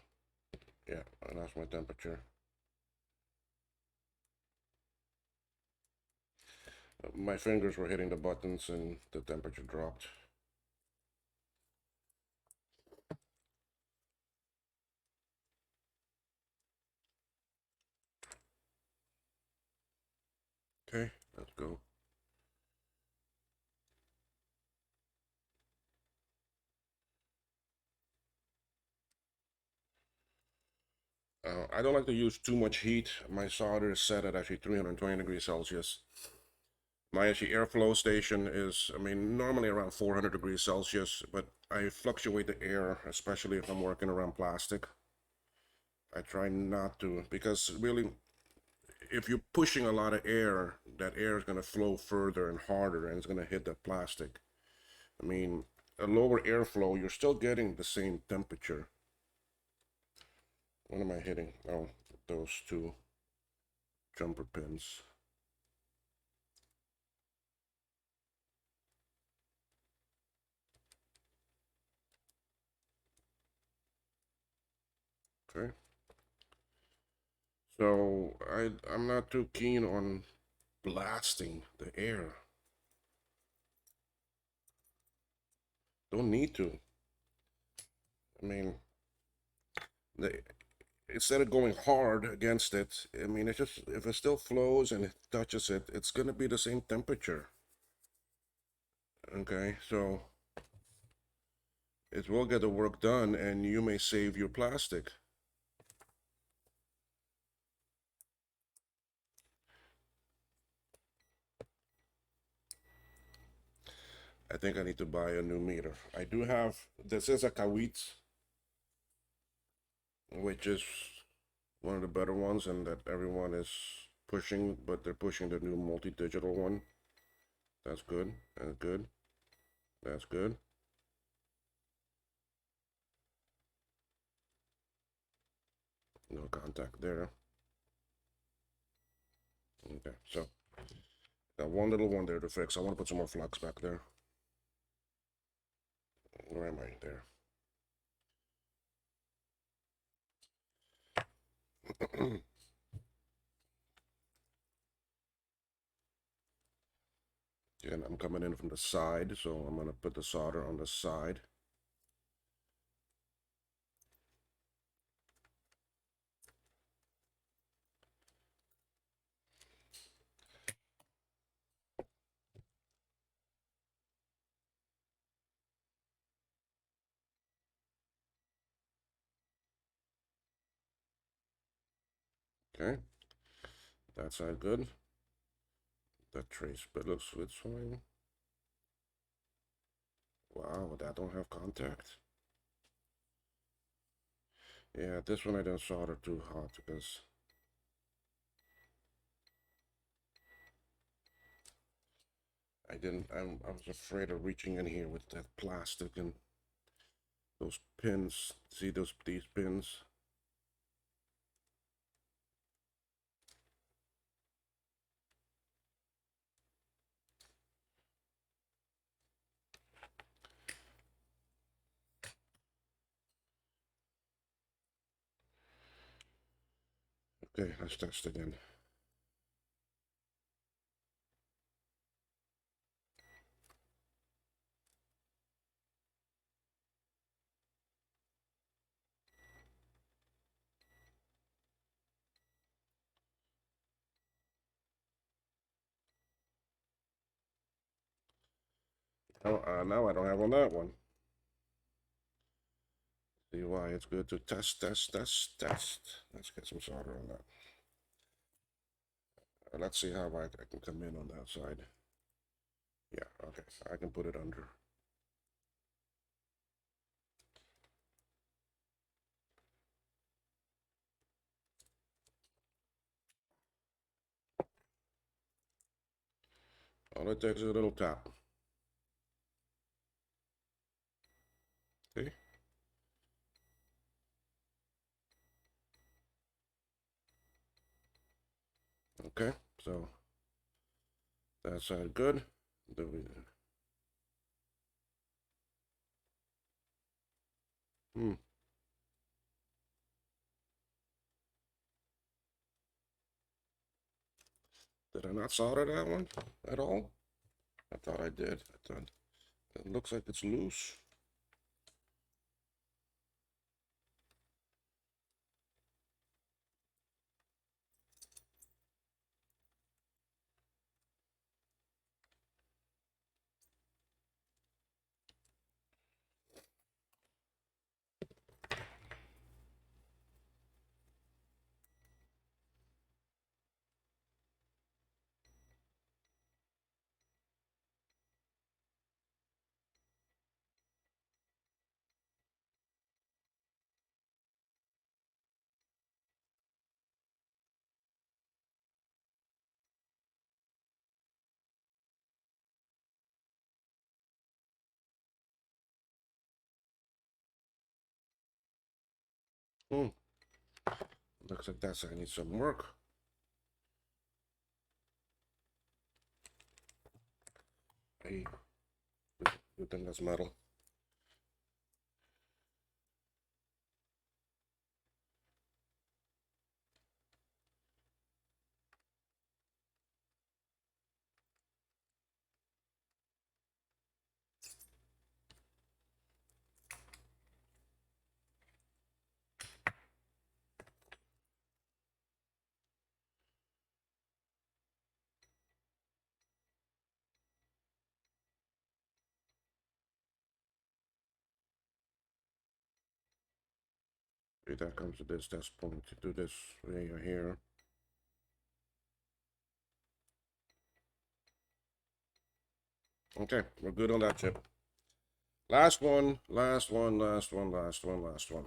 Yeah, I lost my temperature. My fingers were hitting the buttons and the temperature dropped. Okay, let's go. I don't like to use too much heat. My solder is set at actually 320 degrees Celsius. My actually airflow station is, I mean, normally around 400 degrees Celsius, but I fluctuate the air, especially if I'm working around plastic. I try not to, because really, if you're pushing a lot of air, that air is going to flow further and harder and it's going to hit the plastic. I mean, a lower airflow, you're still getting the same temperature. What am I hitting? Oh, those two jumper pins. Okay. So I'm not too keen on blasting the air. Don't need to. I mean, the, instead of going hard against it, I mean, it just if it still flows and it touches it, it's gonna be the same temperature. Okay, so it will get the work done, and you may save your plastic. I think I need to buy a new meter. I do have this is a Kawit, which is one of the better ones, and that everyone is pushing, but they're pushing the new multi-digital one. That's good. That's good. That's good. No contact there. Okay, so got one little one there to fix. I want to put some more flux back there. Where am I? There. And I'm coming in from the side, so I'm going to put the solder on the side. Okay, that side good. That trace but looks it's fine. Wow, that don't have contact. Yeah, this one I didn't solder too hot because I was afraid of reaching in here with that plastic and those pins. See these pins? Okay, let's test again. Oh, now I don't have on that one. See why it's good to test, test, test, test. Let's get some solder on that. Let's see how I can come in on that side. Yeah, okay, I can put it under. All it takes is a little tap. See? Okay, so that side good. Hmm. Did I not solder that one at all? I thought I did. I thought it looks like it's loose. Hmm. Looks like that's I need some work. Hey, good thing that's metal. Okay, that comes to this. That's pointing to do this area here. Okay, we're good on that chip. Last one, last one, last one, last one, last one.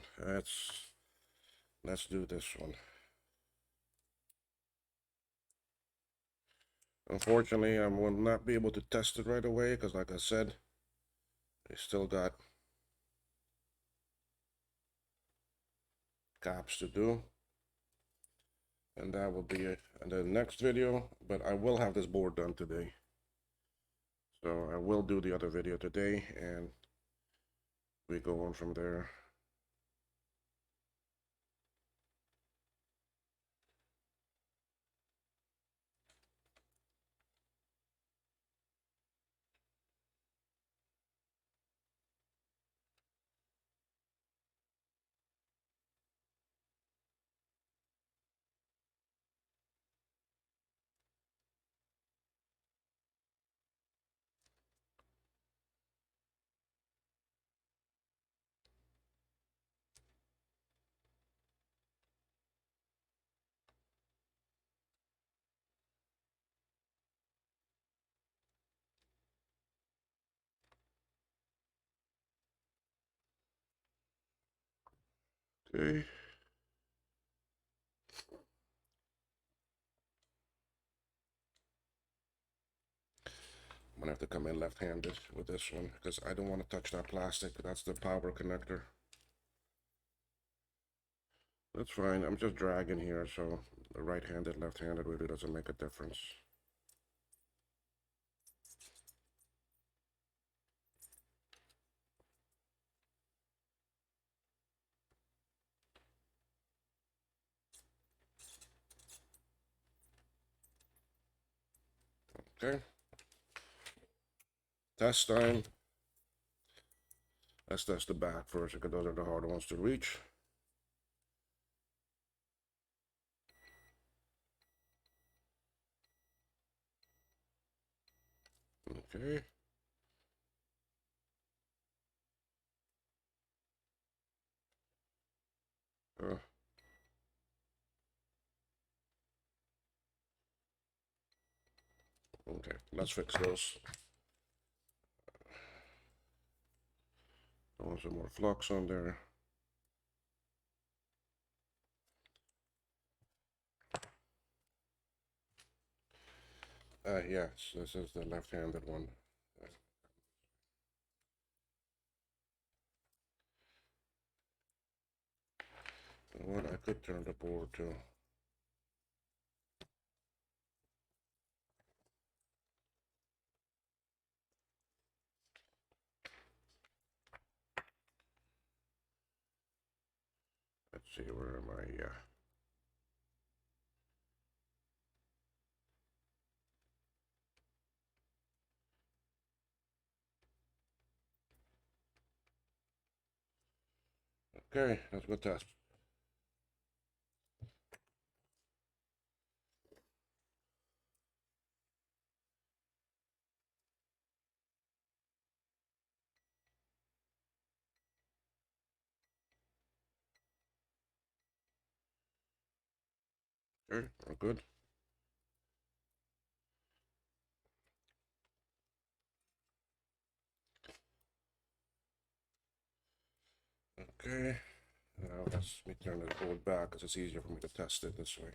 Let's do this one. Unfortunately, I will not be able to test it right away because, like I said, I still got caps to do. And that will be it in the next video. But I will have this board done today. So I will do the other video today and we go on from there. Okay. I'm gonna have to come in left-handed with this one because I don't want to touch that plastic. That's the power connector. That's fine. I'm just dragging here, so the right-handed, left-handed really doesn't make a difference. Okay. Test time. Let's test the back first because those are the harder ones to reach. Okay. Uh, okay, let's fix those. I want some more flux on there. Yes, this is the left-handed one. What I could turn the board to. Let's see, where am I? Yeah. Okay, let's go test. Okay, we're good. Okay, now let me turn the board back because it's easier for me to test it this way.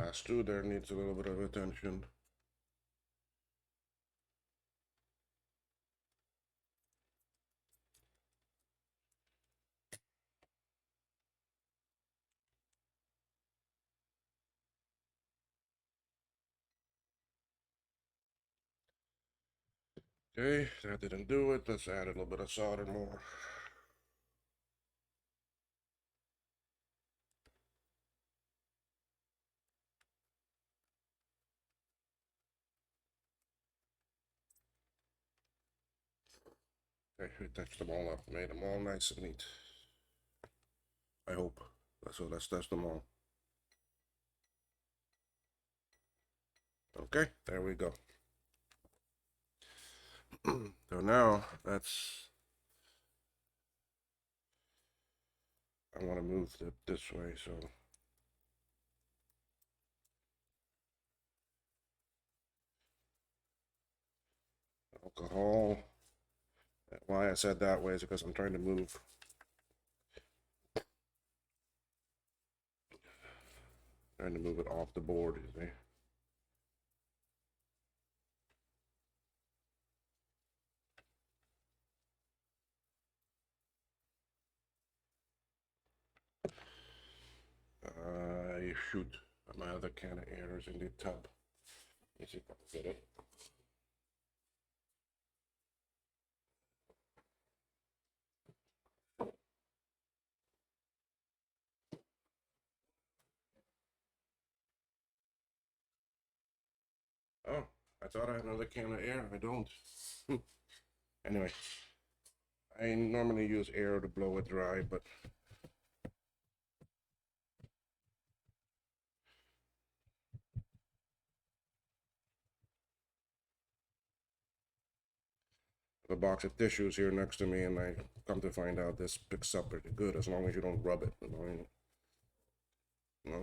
last two there needs a little bit of attention. Okay, that didn't do it. Let's add a little bit of solder more. Okay, we touched them all up, made them all nice and neat. I hope. So let's test them all. Okay, there we go. So now I want to move it this way, so alcohol. Why I said that way is because I'm trying to move it off the board, you see. Shoot, my other can of air is in the tub. Let's see if I can get it. Oh, I thought I had another can of air. I don't. Anyway, I normally use air to blow it dry, but a box of tissues here next to me, and I come to find out this picks up pretty good as long as you don't rub it. As long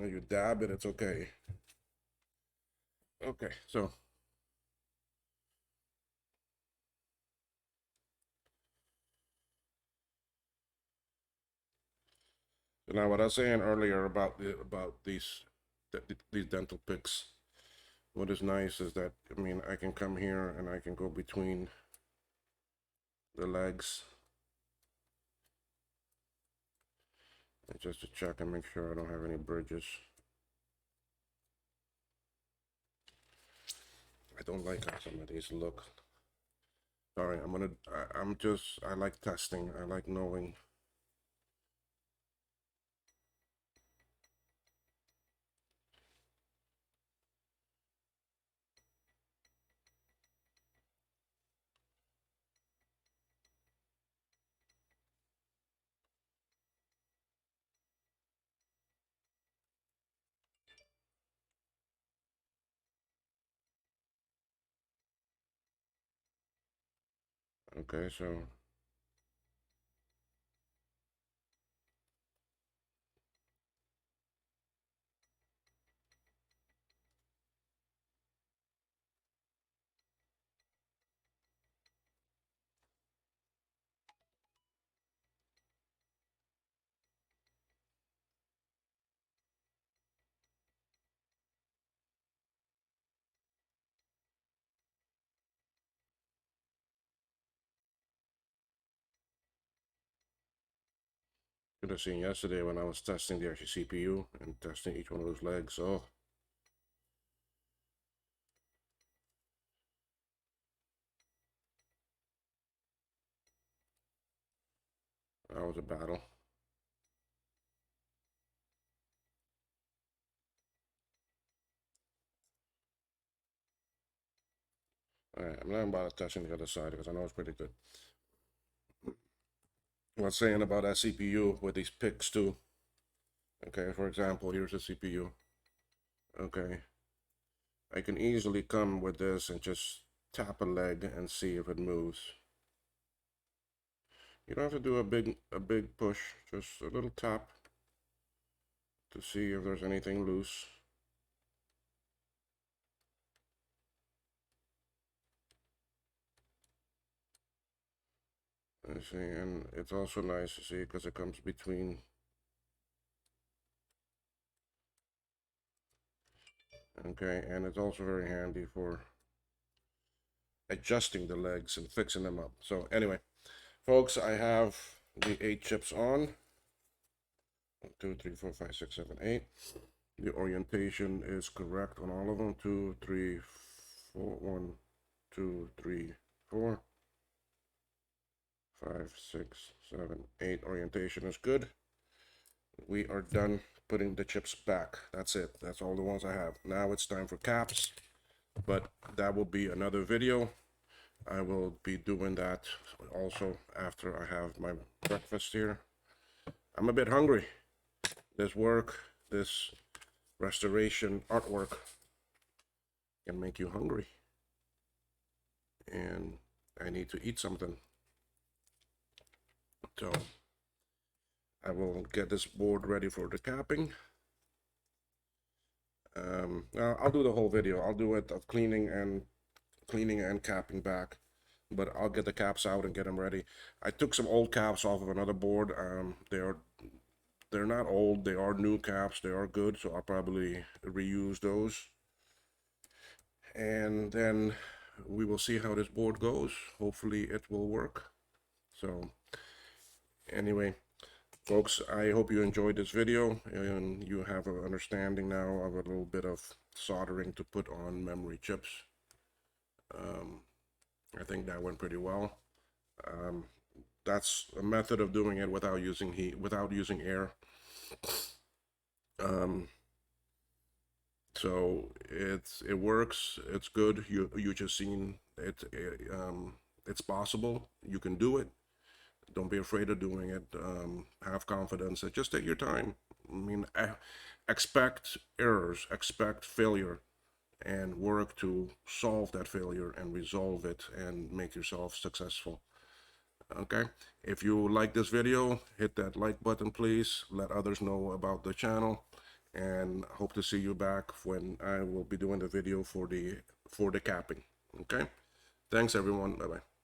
as you dab it, it's okay. Okay, so now what I was saying earlier about these dental picks. What is nice is that I can come here and I can go between the legs just to check and make sure I don't have any bridges. I don't like how some of these look. Sorry, I like testing. I like knowing. Okay, so could have seen yesterday when I was testing the actual CPU and testing each one of those legs. Oh, that was a battle. All right, I'm learning about testing the other side because I know it's pretty good. I was saying about that CPU with these picks too. Okay, for example, here's the CPU. Okay, I can easily come with this and just tap a leg and see if it moves. You don't have to do a big push, just a little tap to see if there's anything loose. I see, and it's also nice to see because it comes between Okay, and it's also very handy for adjusting the legs and fixing them up. So anyway, folks, I have the 8 chips on. 1, 2, 3, 4, 5, 6, 7, 8. The orientation is correct on all of them. 2, 3, 4, 1, 2, 3, 4, 5, 6, 7, 8. Orientation is good. We are done putting the chips back. That's it. That's all the ones I have. Now it's time for caps, but that will be another video. I will be doing that also after I have my breakfast here. I'm a bit hungry. This work, this restoration artwork can make you hungry. And I need to eat something. So I will get this board ready for the capping. I'll do the whole video. I'll do it of cleaning and capping back, but I'll get the caps out and get them ready. I took some old caps off of another board. They're not old, they are new caps, they are good, so I'll probably reuse those. And then we will see how this board goes. Hopefully it will work. So anyway, folks, I hope you enjoyed this video and you have an understanding now of a little bit of soldering to put on memory chips. I think that went pretty well. That's a method of doing it without using heat, without using air. So it works. It's good. You just seen it. It's possible. You can do it. Don't be afraid of doing it. Have confidence. Just take your time. I mean, expect errors, expect failure, and work to solve that failure and resolve it and make yourself successful. Okay, if you like this video, hit that like button, please. Let others know about the channel, and hope to see you back when I will be doing the video for the capping. Okay, thanks everyone. Bye bye.